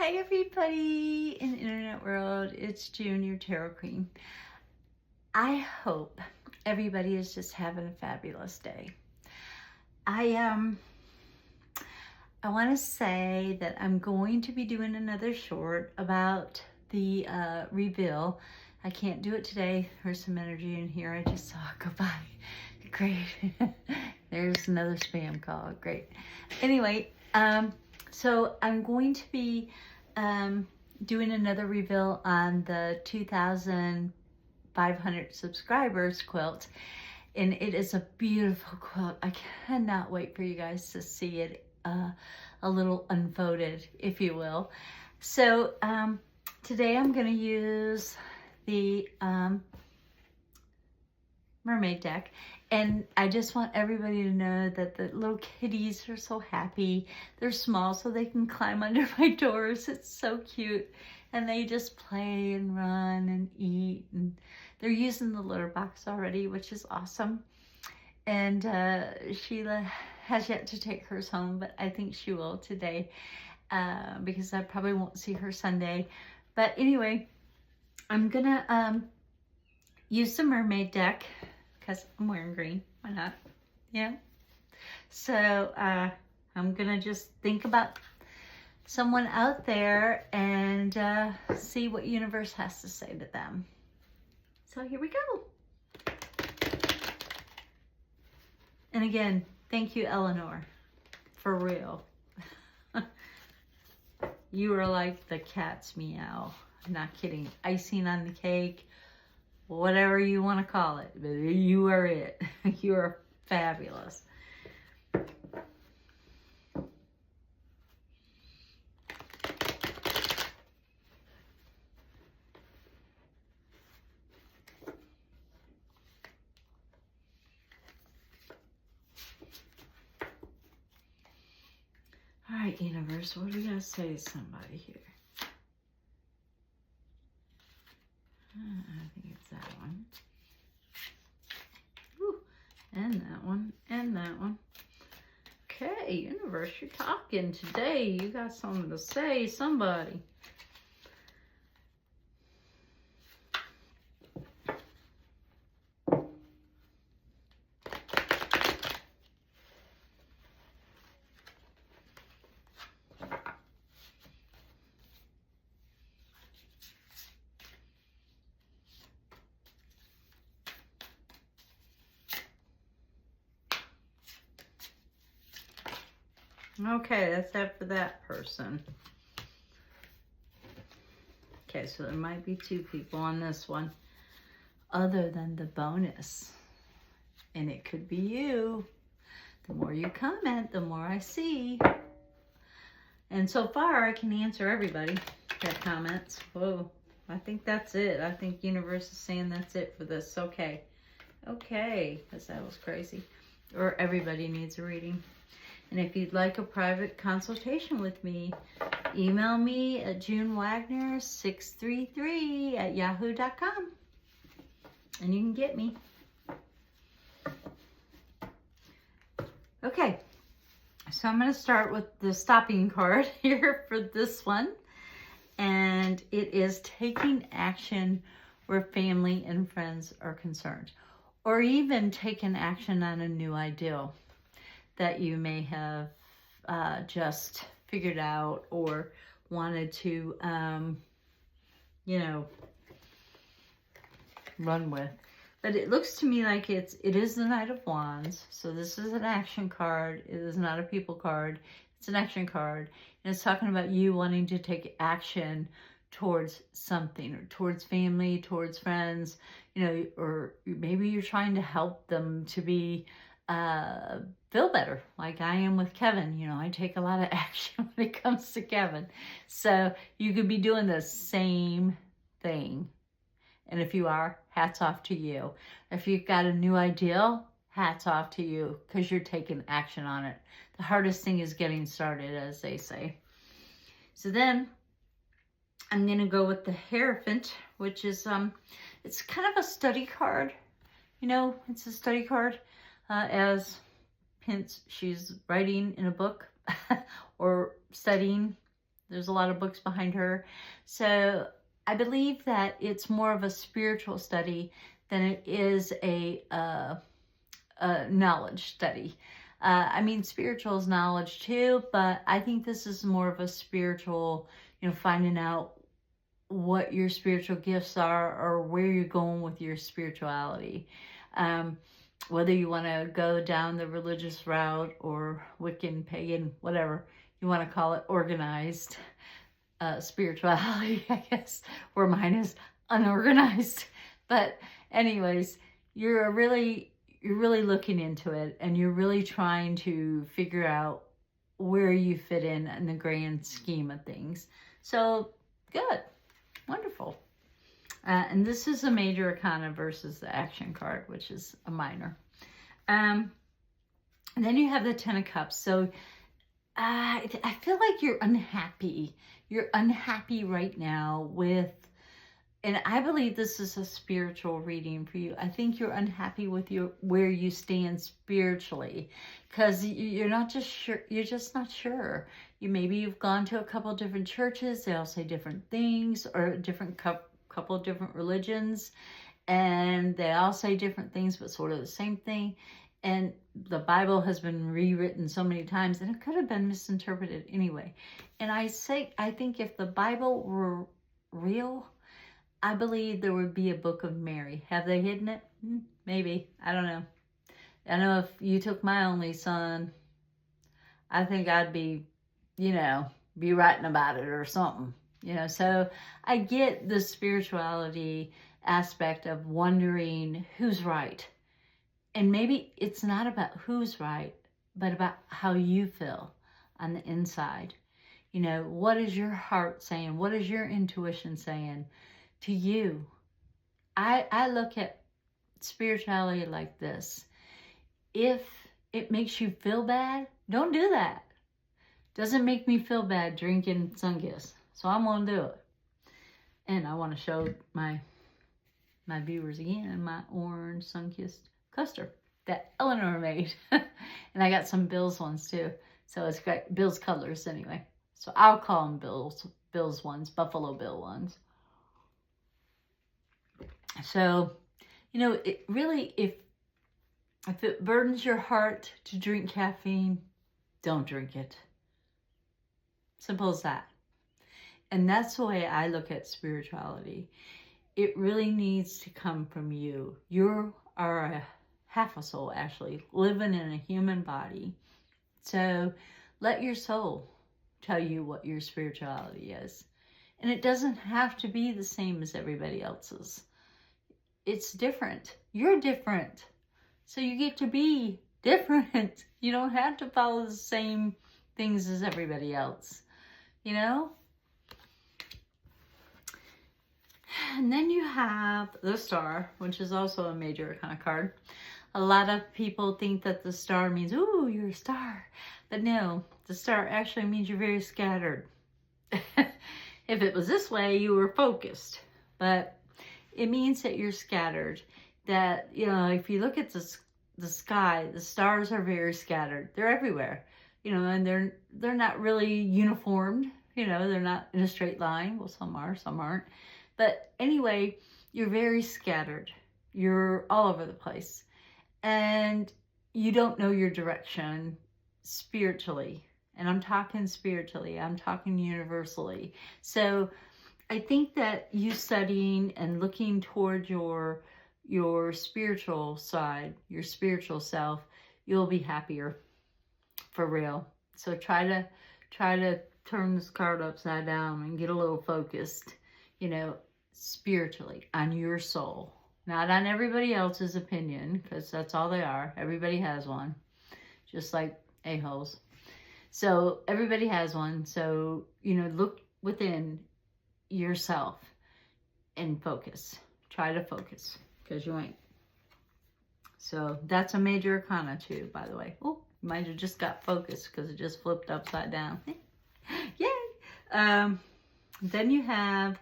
Hi everybody in the internet world, it's June, your Tarot Queen. I hope everybody is just having a fabulous day. I want to say that I'm going to be doing another short about the reveal. I can't do it today. There's some energy in here. I just saw it go by. Great. There's another spam call. Great. Anyway, so I'm going to be doing another reveal on the 2,500 subscribers quilt, and it is a beautiful quilt. I cannot wait for you guys to see it a little unfolded, if you will. So today I'm going to use the Mermaid deck, and I just want everybody to know that the little kitties are so happy. They're small so they can climb under my doors. It's so cute, and they just play and run and eat, and they're using the litter box already, which is awesome. And Sheila has yet to take hers home, but I think she will today because I probably won't see her Sunday. But anyway, I'm gonna use the Mermaid deck because I'm wearing green. Why not? Yeah. So I'm gonna just think about someone out there and see what universe has to say to them. So here we go. And again, thank you, Eleanor, for real. You are like the cat's meow. I'm not kidding. Icing on the cake, whatever you want to call it, but you are it. You are fabulous. All right, universe, what do we gotta say to somebody here? I think it's that one. Whew. And that one, and that one. Okay, universe, you're talking today. You got something to say, somebody. Okay, that's that for that person. Okay, so there might be two people on this one other than the bonus. And it could be you. The more you comment, the more I see. And so far, I can answer everybody that comments. Whoa, I think that's it. I think universe is saying that's it for this. Okay. Okay, because that was crazy. Or everybody needs a reading. And if you'd like a private consultation with me, email me at junewagner633@yahoo.com. And you can get me. Okay, so I'm going to start with the stopping card here for this one. And it is taking action where family and friends are concerned. Or even taking action on a new ideal that you may have just figured out or wanted to, you know, run with. But it looks to me like it is the Knight of Wands. So this is an action card. It is not a people card. It's an action card. And it's talking about you wanting to take action towards something, or towards family, towards friends, you know, or maybe you're trying to help them to be feel better, like I am with Kevin. You know, I take a lot of action when it comes to Kevin. So you could be doing the same thing. And if you are, hats off to you. If you've got a new ideal, hats off to you, because you're taking action on it. The hardest thing is getting started, as they say. So then I'm going to go with the Hierophant, which is, it's kind of a study card. You know, it's a study card. As hints, she's writing in a book or studying There's a lot of books behind her. So I believe that it's more of a spiritual study than it is a knowledge study. I mean, spiritual is knowledge too, but I think this is more of a spiritual, finding out what your spiritual gifts are or where you're going with your spirituality. Whether you want to go down the religious route or Wiccan, pagan, whatever you want to call it, organized spirituality, I guess, where mine is unorganized. But anyways, you're really looking into it, and you're really trying to figure out where you fit in the grand scheme of things. So good, wonderful. And this is a major arcana versus the action card, which is a minor. And then you have the Ten of Cups. So I feel like you're unhappy. You're unhappy right now with, and I believe this is a spiritual reading for you. I think you're unhappy with where you stand spiritually, because you're not just sure. You're just not sure. Maybe you've gone to a couple different churches. They all say different things, or different couple of different religions, and they all say different things, but sort of the same thing. And the Bible has been rewritten so many times, and it could have been misinterpreted anyway. And I think if the Bible were real, I believe there would be a book of Mary. Have they hidden it? Maybe. I don't know. I know if you took my only son, I think I'd be writing about it or something. So I get the spirituality aspect of wondering who's right. And maybe it's not about who's right, but about how you feel on the inside. What is your heart saying? What is your intuition saying to you? I look at spirituality like this. If it makes you feel bad, don't do that. Doesn't make me feel bad drinking Sunkist, so I'm going to do it. And I want to show my viewers again my orange Sunkist custard that Eleanor made. And I got some Bill's ones too. So it's great. Bill's colors anyway. So I'll call them Bill's ones, Buffalo Bill ones. So, it really, if it burdens your heart to drink caffeine, don't drink it. Simple as that. And that's the way I look at spirituality. It really needs to come from you. You are a half a soul, actually, living in a human body. So let your soul tell you what your spirituality is. And it doesn't have to be the same as everybody else's. It's different. You're different. So you get to be different. You don't have to follow the same things as everybody else. And then you have the Star, which is also a major arcana card. A lot of people think that the Star means, ooh, you're a star. But no, the Star actually means you're very scattered. If it was this way, you were focused. But it means that you're scattered. That, if you look at the sky, the stars are very scattered. They're everywhere. And they're not really uniformed. They're not in a straight line. Well, some are, some aren't. But anyway, you're very scattered. You're all over the place. And you don't know your direction spiritually. And I'm talking spiritually. I'm talking universally. So I think that you studying and looking toward your spiritual side, your spiritual self, you'll be happier for real. So try to turn this card upside down and get a little focused, spiritually on your soul. Not on everybody else's opinion, because that's all they are. Everybody has one. Just like a-holes. So everybody has one. So, look within yourself and focus. Try to focus, because you ain't. So that's a major arcana too, by the way. Oh, might have just got focused because it just flipped upside down. Yay! Then you have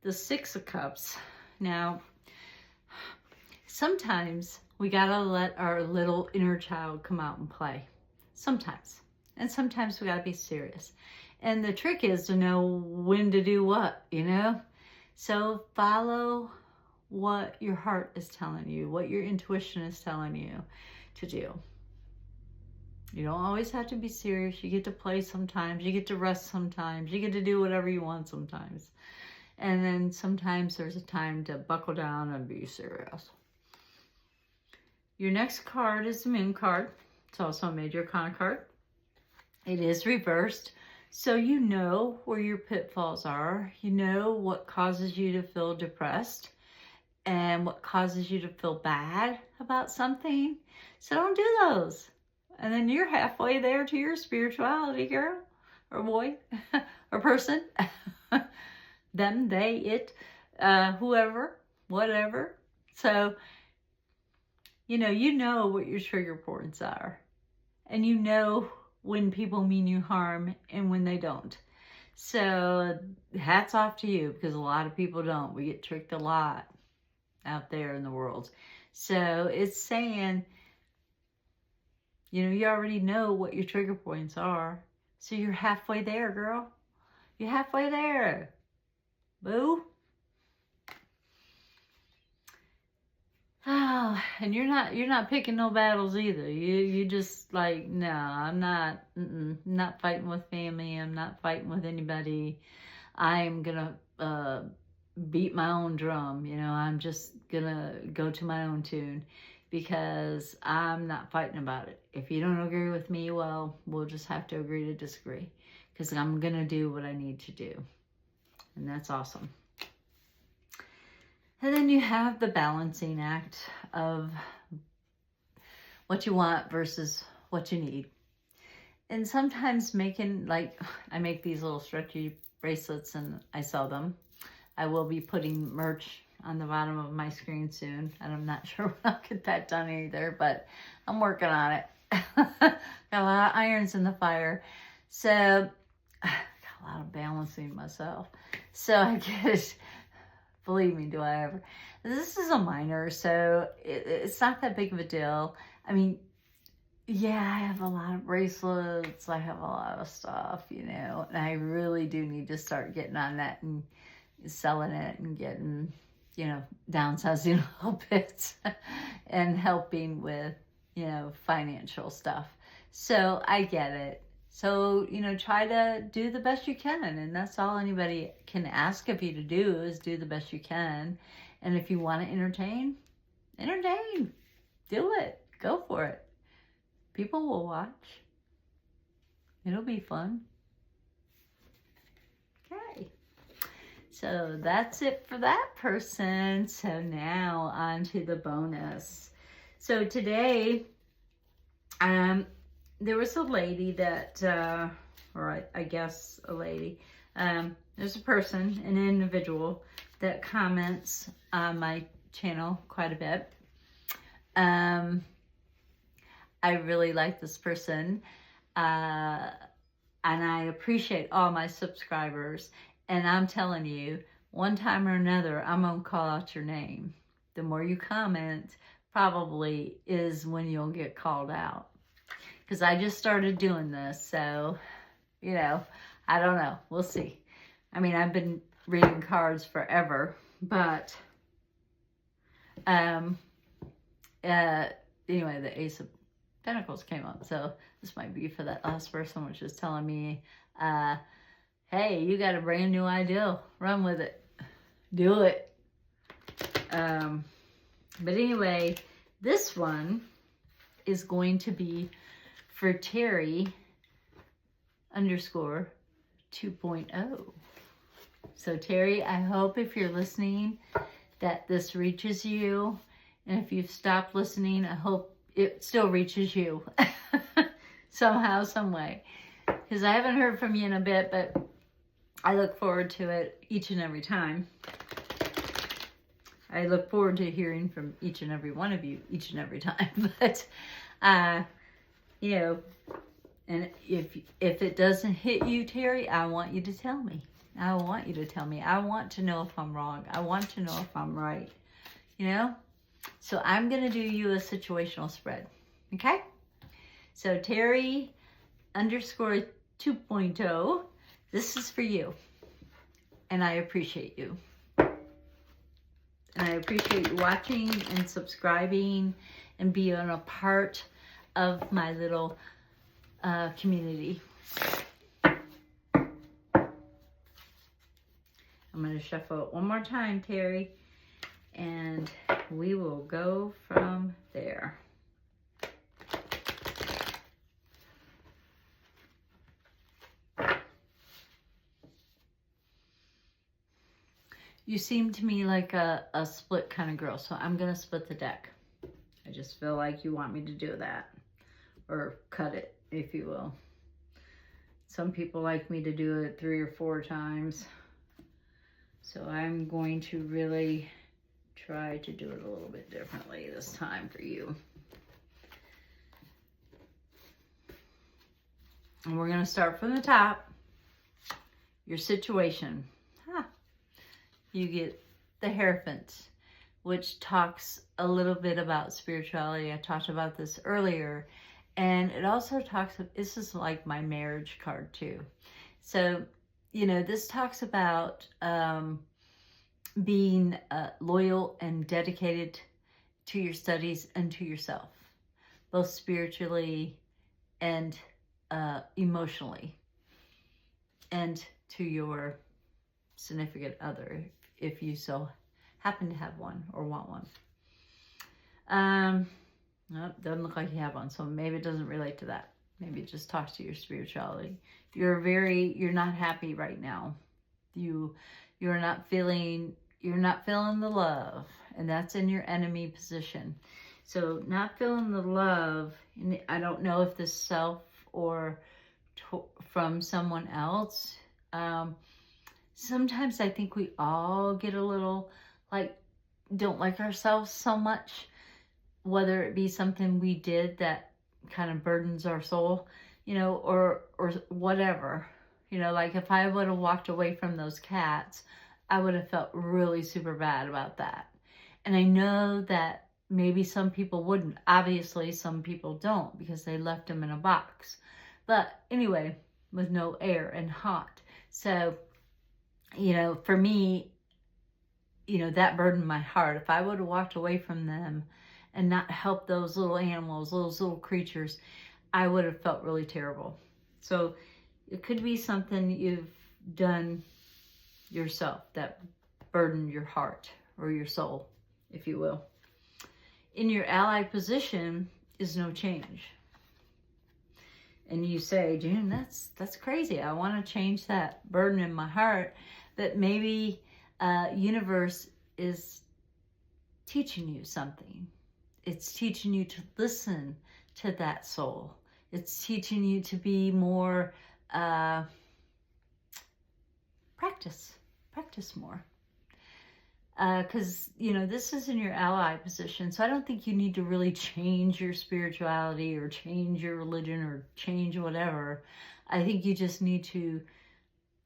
the Six of Cups. Now, sometimes we gotta let our little inner child come out and play. Sometimes. And sometimes we gotta be serious. And the trick is to know when to do what, you know? So follow what your heart is telling you, what your intuition is telling you to do. You don't always have to be serious. You get to play sometimes. You get to rest sometimes. You get to do whatever you want sometimes. And then sometimes there's a time to buckle down and be serious. Your next card is the Moon card. It's also a major arcana card. It is reversed. So you know where your pitfalls are. You know what causes you to feel depressed and what causes you to feel bad about something. So don't do those. And then you're halfway there to your spirituality, girl, or boy, or person. Them, they, it, whoever, whatever. So, you know what your trigger points are. And you know when people mean you harm and when they don't. So hats off to you, because a lot of people don't. We get tricked a lot out there in the world. So it's saying, you already know what your trigger points are. So you're halfway there, girl. You're halfway there. Boo. Oh, and you're not picking no battles either. You just like, no, I'm not fighting with family. I'm not fighting with anybody. I'm gonna beat my own drum. I'm just gonna go to my own tune, because I'm not fighting about it. If you don't agree with me, well, we'll just have to agree to disagree, because I'm gonna do what I need to do, and that's awesome. And then you have the balancing act of what you want versus what you need. And sometimes I make these little stretchy bracelets and I sell them. I will be putting merch on the bottom of my screen soon. And I'm not sure when I'll get that done either, but I'm working on it. Got a lot of irons in the fire. So, got a lot of balancing myself. So I guess... Believe me, do I ever. This is a minor, so it's not that big of a deal. I mean, yeah, I have a lot of bracelets. I have a lot of stuff, and I really do need to start getting on that and selling it and getting, downsizing a little bit and helping with, financial stuff. So I get it. So, try to do the best you can. And that's all anybody can ask of you to do, is do the best you can. And if you want to entertain. Do it. Go for it. People will watch. It'll be fun. Okay. So that's it for that person. So now on to the bonus. So today, there was a lady that, or I guess a lady, there's a person, an individual that comments on my channel quite a bit. I really like this person, and I appreciate all my subscribers. And I'm telling you, one time or another, I'm going to call out your name. The more you comment, probably is when you'll get called out. Because I just started doing this, so, I don't know. We'll see. I mean, I've been reading cards forever, but, anyway, the Ace of Pentacles came up, so this might be for that last person, which is telling me, hey, you got a brand new idea. Run with it. Do it. But anyway, this one is going to be for Terry _2.0. So Terry, I hope if you're listening that this reaches you. And if you've stopped listening, I hope it still reaches you somehow, some way. Because I haven't heard from you in a bit, but I look forward to it each and every time. I look forward to hearing from each and every one of you each and every time. But, and if it doesn't hit you, Terry, I want you to tell me. I want you to tell me. I want to know if I'm wrong. I want to know if I'm right. So I'm going to do you a situational spread. Okay? So Terry _2.0 This is for you. And I appreciate you. And I appreciate you watching and subscribing and being a part of my little community. I'm going to shuffle it one more time, Terry, and we will go from there. You seem to me like a split kind of girl, so I'm going to split the deck. I just feel like you want me to do that, or cut it, if you will. Some people like me to do it 3 or 4 times. So I'm going to really try to do it a little bit differently this time for you. And we're going to start from the top. Your situation. You get the Hierophant, which talks a little bit about spirituality. I talked about this earlier. And it also talks, this is like my marriage card too. So, you know, this talks about being loyal and dedicated to your studies and to yourself, both spiritually and emotionally, and to your significant other, if you so happen to have one or want one. Nope, doesn't look like you have one, so maybe it doesn't relate to that. Maybe it just talks to your spirituality. You're not happy right now. You're not feeling the love, and that's in your enemy position. So not feeling the love, and I don't know if this self or from someone else. Sometimes I think we all get a little don't like ourselves so much, whether it be something we did that kind of burdens our soul, you know, or whatever. You know, like if I would have walked away from those cats, I would have felt really super bad about that. And I know that maybe some people wouldn't. Obviously, some people don't because they left them in a box. But anyway, with no air and hot. So, you know, for me, you know, that burdened my heart. If I would have walked away from them and not helped those little animals, those little creatures, I would have felt really terrible. So it could be something you've done yourself that burdened your heart or your soul, if you will. In your ally position is no change. And you say, June, that's crazy. I want to change that burden in my heart. But maybe universe is teaching you something. It's teaching you to listen to that soul. It's teaching you to be more, practice more. Because, you know, this is in your ally position. So I don't think you need to really change your spirituality or change your religion or change whatever. I think you just need to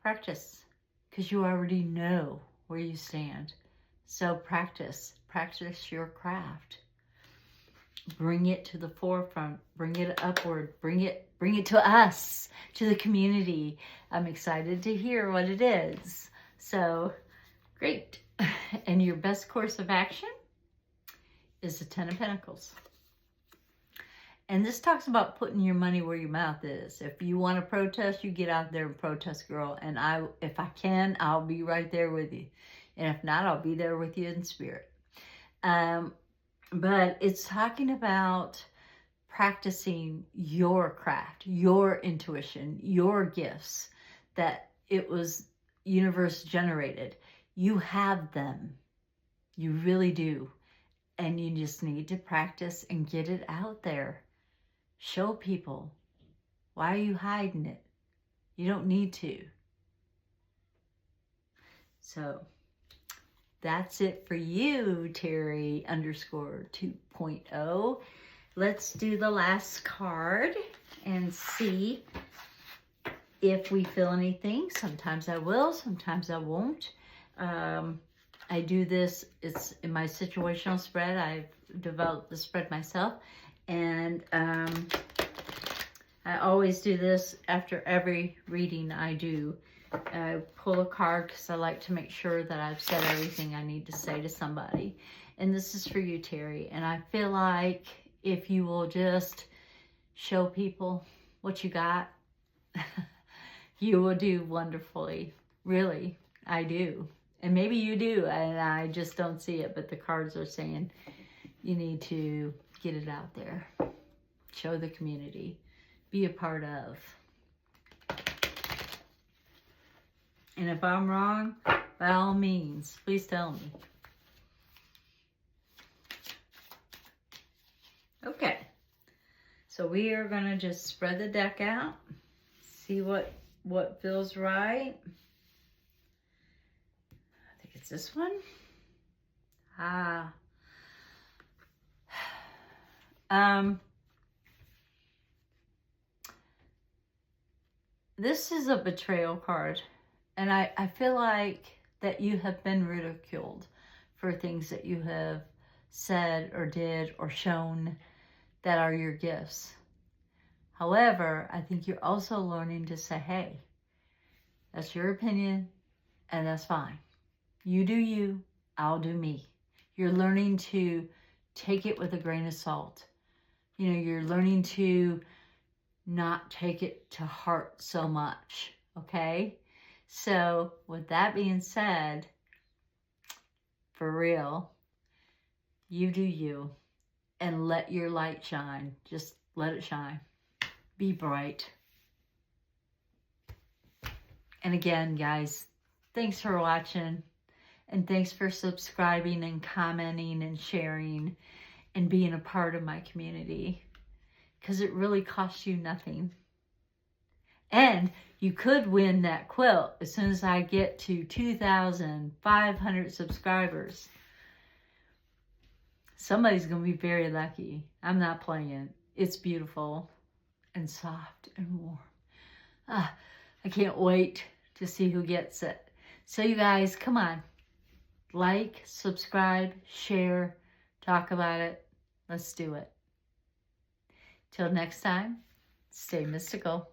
practice because you already know where you stand. So practice your craft. Bring it to the forefront, bring it upward, bring it to us, to the community. I'm excited to hear what it is. So great. And your best course of action is the 10 of Pentacles. And this talks about putting your money where your mouth is. If you want to protest, you get out there and protest, girl. And if I can, I'll be right there with you. And if not, I'll be there with you in spirit. But it's talking about practicing your craft, your intuition, your gifts that it was universe generated. You have them. You really do. And you just need to practice and get it out there. Show people. Why are you hiding it? You don't need to. So that's it for you, Terry _2.0. Let's do the last card and see if we feel anything. Sometimes I will, sometimes I won't. I do this, it's in my situational spread. I've developed the spread myself. And I always do this after every reading I do. I pull a card because I like to make sure that I've said everything I need to say to somebody. And this is for you, Terry. And I feel like if you will just show people what you got, you will do wonderfully. Really, I do. And maybe you do, and I just don't see it. But the cards are saying you need to get it out there. Show the community. Be a part of. And if I'm wrong, by all means, please tell me. Okay. So we are going to just spread the deck out. See what feels right. I think it's this one. This is a betrayal card. And I feel like that you have been ridiculed for things that you have said or did or shown that are your gifts. However, I think you're also learning to say, hey, that's your opinion and that's fine. You do you, I'll do me. You're learning to take it with a grain of salt. You know, you're learning to not take it to heart so much, okay? So with that being said, for real, you do you and let your light shine. Just let it shine. Be bright. And again, guys, thanks for watching and thanks for subscribing and commenting and sharing and being a part of my community because it really costs you nothing. And you could win that quilt as soon as I get to 2,500 subscribers. Somebody's going to be very lucky. I'm not playing. It's beautiful and soft and warm. I can't wait to see who gets it. So you guys, come on. Like, subscribe, share, talk about it. Let's do it. Till next time, stay mystical.